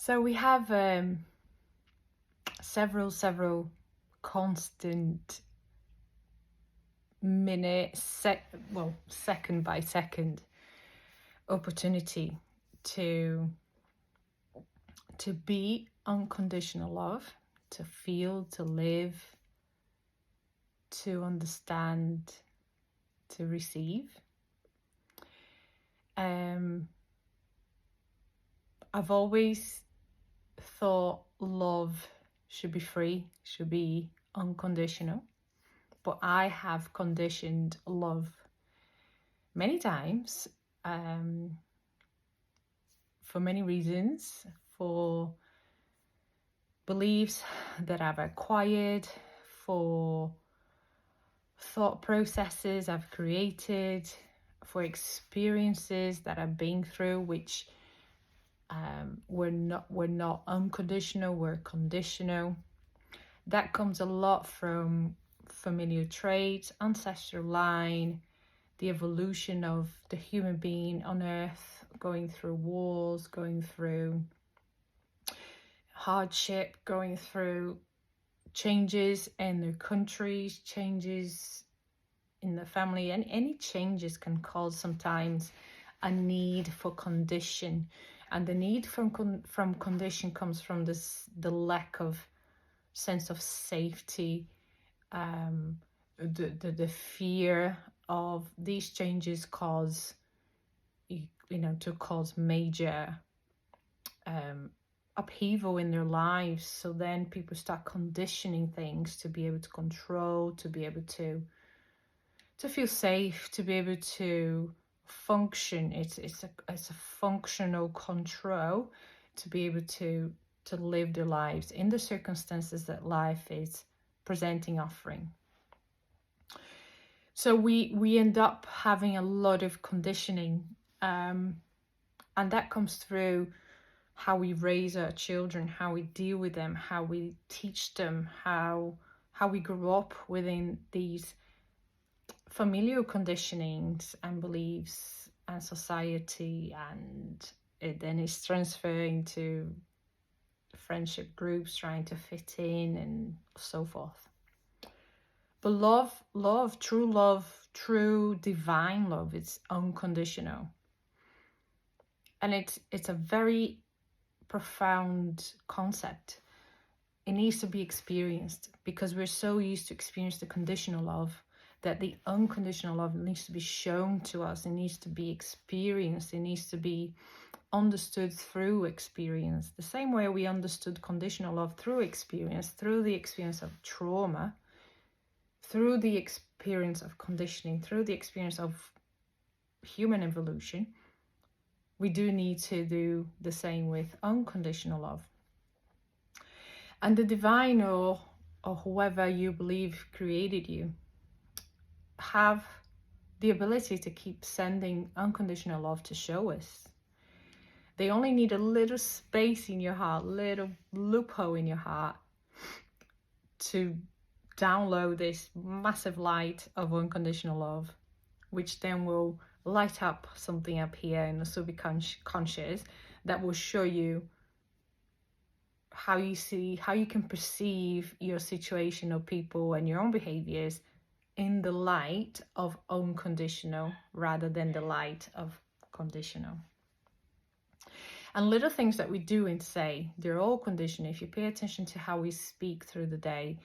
So we have several constant second by second opportunity to be unconditional love, to feel, to live, to understand, to receive. I've always thought love should be free, should be unconditional, but I have conditioned love many times, for many reasons, for beliefs that I've acquired, for thought processes I've created, for experiences that I've been through, which we're not unconditional, we're conditional. That comes a lot from familiar traits, ancestral line, the evolution of the human being on earth, going through wars, going through hardship, going through changes in their countries, changes in the family, and any changes can cause sometimes a need for condition. And the need from condition comes from the lack of sense of safety, the fear of these changes cause major upheaval in their lives. So then people start conditioning things to be able to control, to be able to feel safe, to be able to function. It's a functional control to be able to live their lives in the circumstances that life is presenting, offering. So we end up having a lot of conditioning, and that comes through how we raise our children, how we deal with them, how we teach them, how we grow up within these familial conditionings and beliefs and society, and it then is transferring to friendship groups, trying to fit in and so forth. But love, true divine love, it's unconditional. And it's a very profound concept. It needs to be experienced, because we're so used to experience the conditional love that the unconditional love needs to be shown to us. It needs to be experienced. It needs to be understood through experience. The same way we understood conditional love through experience, through the experience of trauma, through the experience of conditioning, through the experience of human evolution, we do need to do the same with unconditional love. And the divine, or whoever you believe created you, have the ability to keep sending unconditional love to show us. They only need a little space in your heart, little loophole in your heart, to download this massive light of unconditional love, which then will light up something up here in the subconscious that will show you how you can perceive your situation or people and your own behaviors in the light of unconditional rather than the light of conditional. And little things that we do and say, they're all conditional. If you pay attention to how we speak through the day,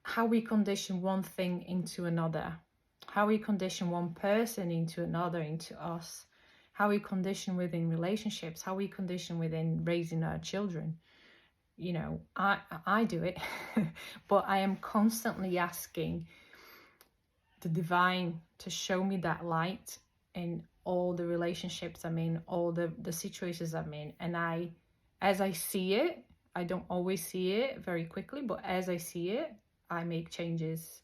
how we condition one thing into another, how we condition one person into another, into us, how we condition within relationships, how we condition within raising our children. You know, I do it, but I am constantly asking the divine to show me that light in all the relationships I'm in, all the situations I'm in. And as I see it, I don't always see it very quickly, but as I see it, I make changes.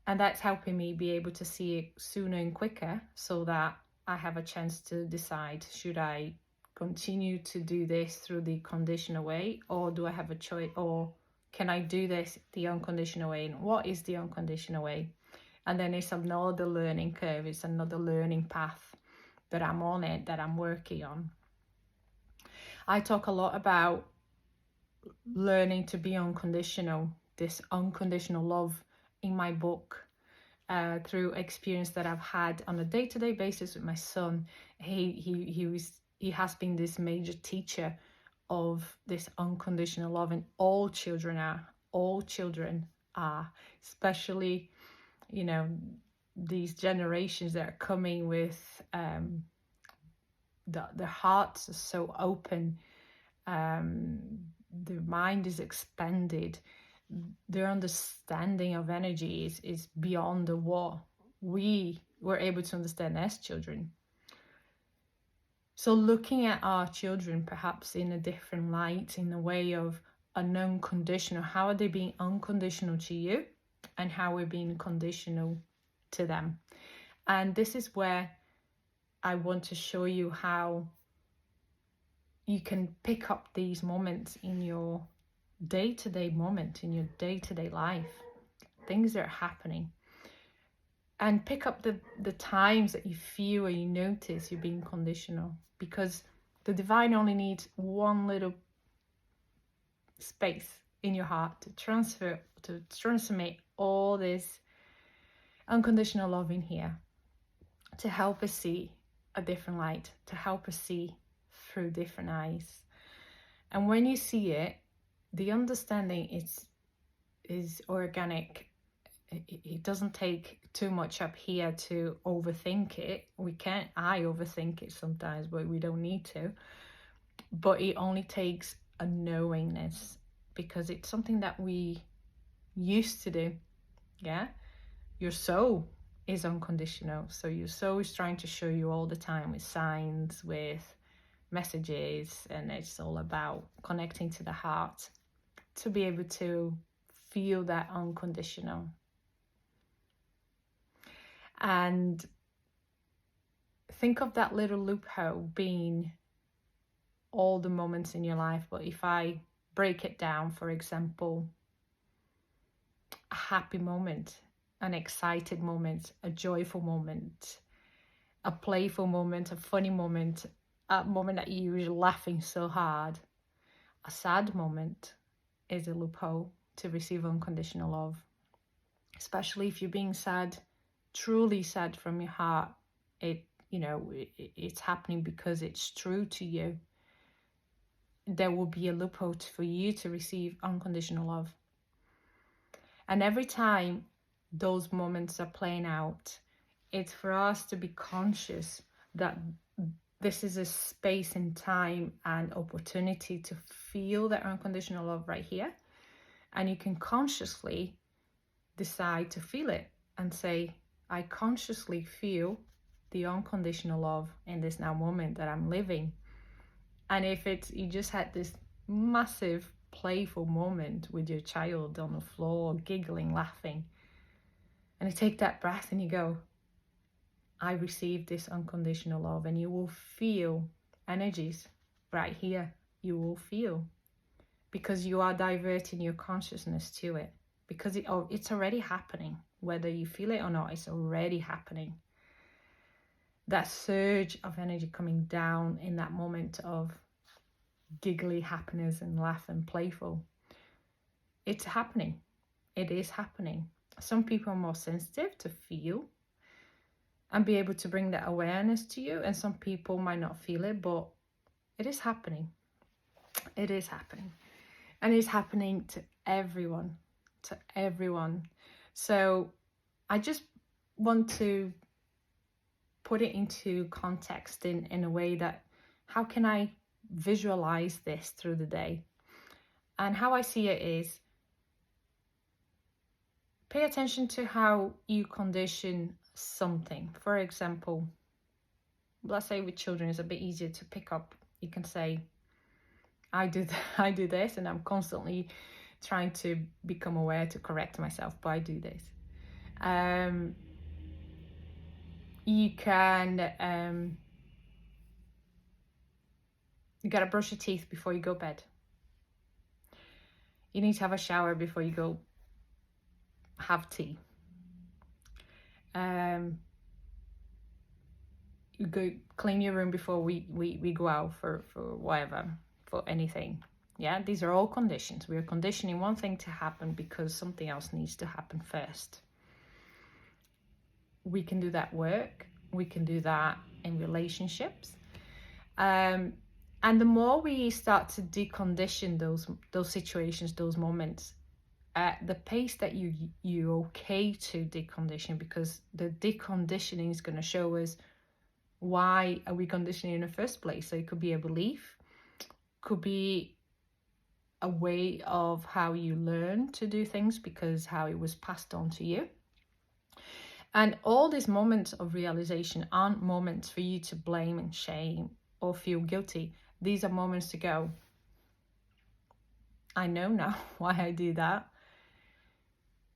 And that's helping me be able to see it sooner and quicker, so that I have a chance to decide, should I continue to do this through the conditional way, or do I have a choice, or can I do this the unconditional way? And what is the unconditional way? And then it's another learning curve, it's another learning path that I'm on it, that I'm working on. I talk a lot about learning to be unconditional, this unconditional love in my book, through experience that I've had on a day-to-day basis with my son. He has been this major teacher of this unconditional love, and all children are, especially, you know, these generations that are coming with the hearts are so open, the mind is expanded, their understanding of energy is beyond what we were able to understand as children. So looking at our children perhaps in a different light, in a way of an unconditional, how are they being unconditional to you, and how we're being conditional to them. And this is where I want to show you how you can pick up these moments in your day-to-day moment, in your day-to-day life, things that are happening, and pick up the times that you feel or you notice you're being conditional, because the divine only needs one little space in your heart to transform all this unconditional love in here, to help us see a different light, to help us see through different eyes. And when you see it, the understanding is organic. It doesn't take too much up here to overthink it. I overthink it sometimes, but we don't need to. But it only takes a knowingness, because it's something that we used to do. Yeah, your soul is unconditional, so your soul is trying to show you all the time with signs, with messages, and it's all about connecting to the heart to be able to feel that unconditional. And think of that little loophole being all the moments in your life. But if I break it down, for example, a happy moment, an excited moment, a joyful moment, a playful moment, a funny moment, a moment that you're laughing so hard, a sad moment is a loophole to receive unconditional love. Especially if you're being sad, truly sad from your heart, it's happening because it's true to you. There will be a loophole for you to receive unconditional love. And every time those moments are playing out, it's for us to be conscious that this is a space and time and opportunity to feel that unconditional love right here. And you can consciously decide to feel it and say, I consciously feel the unconditional love in this now moment that I'm living. And if you just had this massive playful moment with your child on the floor, giggling, laughing, and you take that breath and you go, I received this unconditional love, and you will feel energies right here. You will feel, because you are diverting your consciousness to it, because it's already happening. Whether you feel it or not, it's already happening. That surge of energy coming down in that moment of giggly happiness and laugh and playful. It's happening. It is happening. Some people are more sensitive to feel and be able to bring that awareness to you, and some people might not feel it, but it is happening. It is happening. And it's happening to everyone. To everyone. So I just want to put it into context in a way that, how can I visualize this through the day? And how I see it is, pay attention to how you condition something. For example, let's say with children, it's a bit easier to pick up. You can say, I do this, and I'm constantly trying to become aware to correct myself, but I do this. You can, you gotta brush your teeth before you go to bed. You need to have a shower before you go have tea. You go clean your room before we go out for whatever, for anything. Yeah, these are all conditions. We are conditioning one thing to happen because something else needs to happen first. We can do that work. We can do that in relationships. And the more we start to decondition those situations, those moments, at the pace that you're okay to decondition, because the deconditioning is going to show us why are we conditioning in the first place. So it could be a belief, could be a way of how you learn to do things because how it was passed on to you. And all these moments of realization aren't moments for you to blame and shame or feel guilty. These are moments to go, I know now why I do that.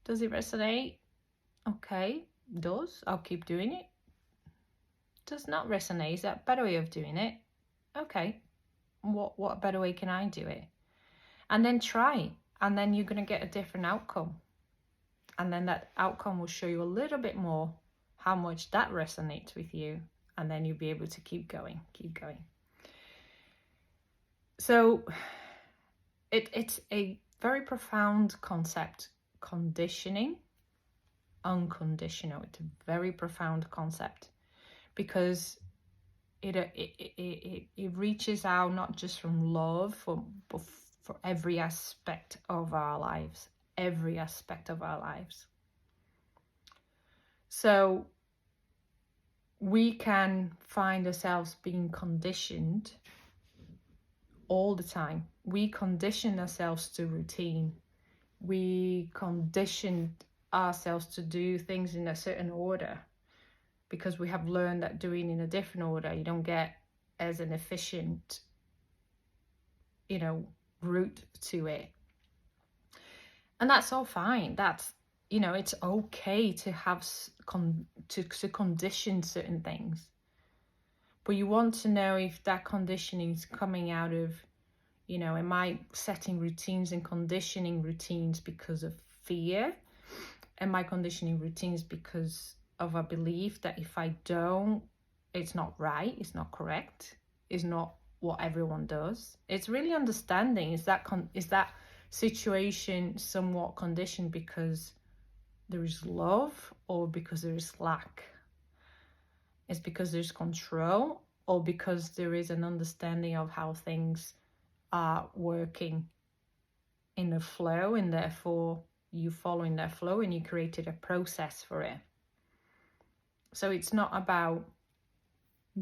Does it resonate? Okay, does. I'll keep doing it. Does not resonate. Is that a better way of doing it? Okay, what better way can I do it? And then try, and then you're going to get a different outcome. And then that outcome will show you a little bit more how much that resonates with you. And then you'll be able to keep going. So it's a very profound concept, conditioning, unconditional. It's a very profound concept because it reaches out not just from love, but for every aspect of our lives. Every aspect of our lives. So we can find ourselves being conditioned all the time. We condition ourselves to routine. We conditioned ourselves to do things in a certain order because we have learned that doing in a different order, you don't get as an efficient, route to it. And that's all fine. That's, it's okay to have to condition certain things. But you want to know if that conditioning is coming out of, am I setting routines and conditioning routines because of fear? Am I conditioning routines because of a belief that if I don't, it's not right, it's not correct, it's not what everyone does? It's really understanding, is that situation somewhat conditioned because there is love or because there is lack? It's because there's control or because there is an understanding of how things are working in a flow, and therefore you follow in that flow and you created a process for it. So it's not about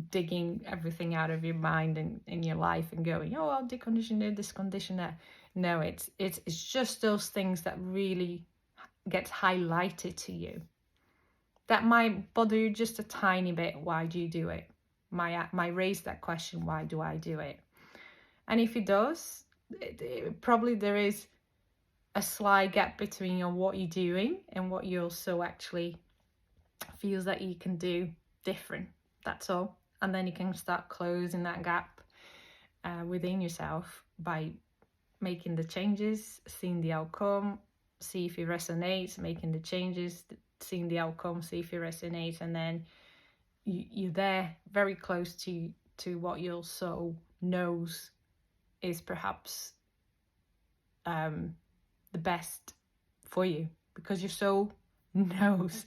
digging everything out of your mind and in your life and going, oh, I'll decondition this, condition that. No, it's just those things that really gets highlighted to you. That might bother you just a tiny bit. Why do you do it? Might raise that question, why do I do it? And if it does, probably there is a slight gap between what you're doing and what you also actually feels that you can do different. That's all. And then you can start closing that gap within yourself by making the changes, seeing the outcome, see if it resonates, making the changes, seeing the outcome, see if it resonates, and then you're there very close to what your soul knows is perhaps the best for you, because your soul knows,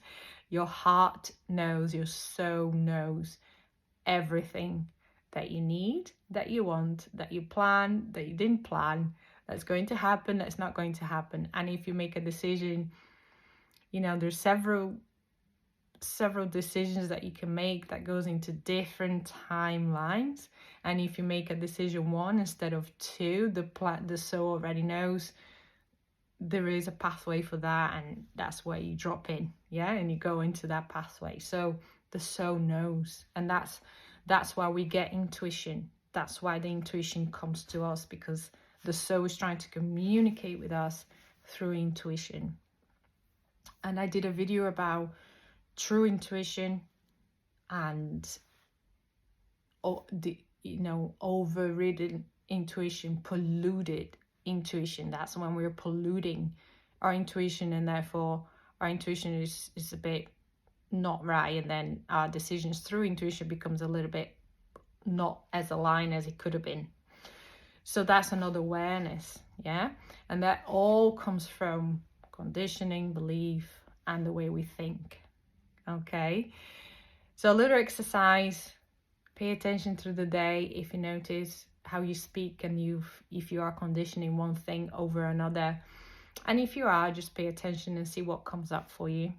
your heart knows, your soul knows everything that you need, that you want, that you plan, that you didn't plan, that's going to happen, that's not going to happen. And if you make a decision, there's several decisions that you can make that goes into different timelines. And if you make a decision one instead of two, the soul already knows there is a pathway for that, and that's where you drop in, and you go into that pathway. So the soul knows, and that's why we get intuition. That's why the intuition comes to us, because the soul is trying to communicate with us through intuition. And I did a video about true intuition and overridden intuition, polluted intuition. That's when we're polluting our intuition, and therefore our intuition is a bit not right, and then our decisions through intuition becomes a little bit not as aligned as it could have been. So that's another awareness, yeah? And that all comes from conditioning, belief, and the way we think, okay? So a little exercise, pay attention through the day if you notice how you speak and if you are conditioning one thing over another. And if you are, just pay attention and see what comes up for you.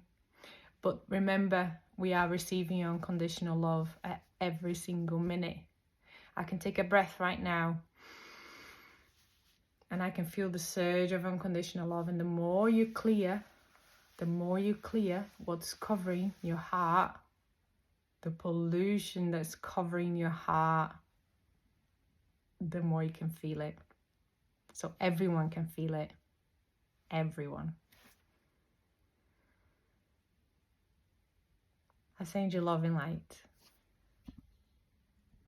But remember, we are receiving unconditional love at every single minute. I can take a breath right now and I can feel the surge of unconditional love. And the more you clear what's covering your heart, the pollution that's covering your heart, the more you can feel it. So everyone can feel it. Everyone. I send you love and light.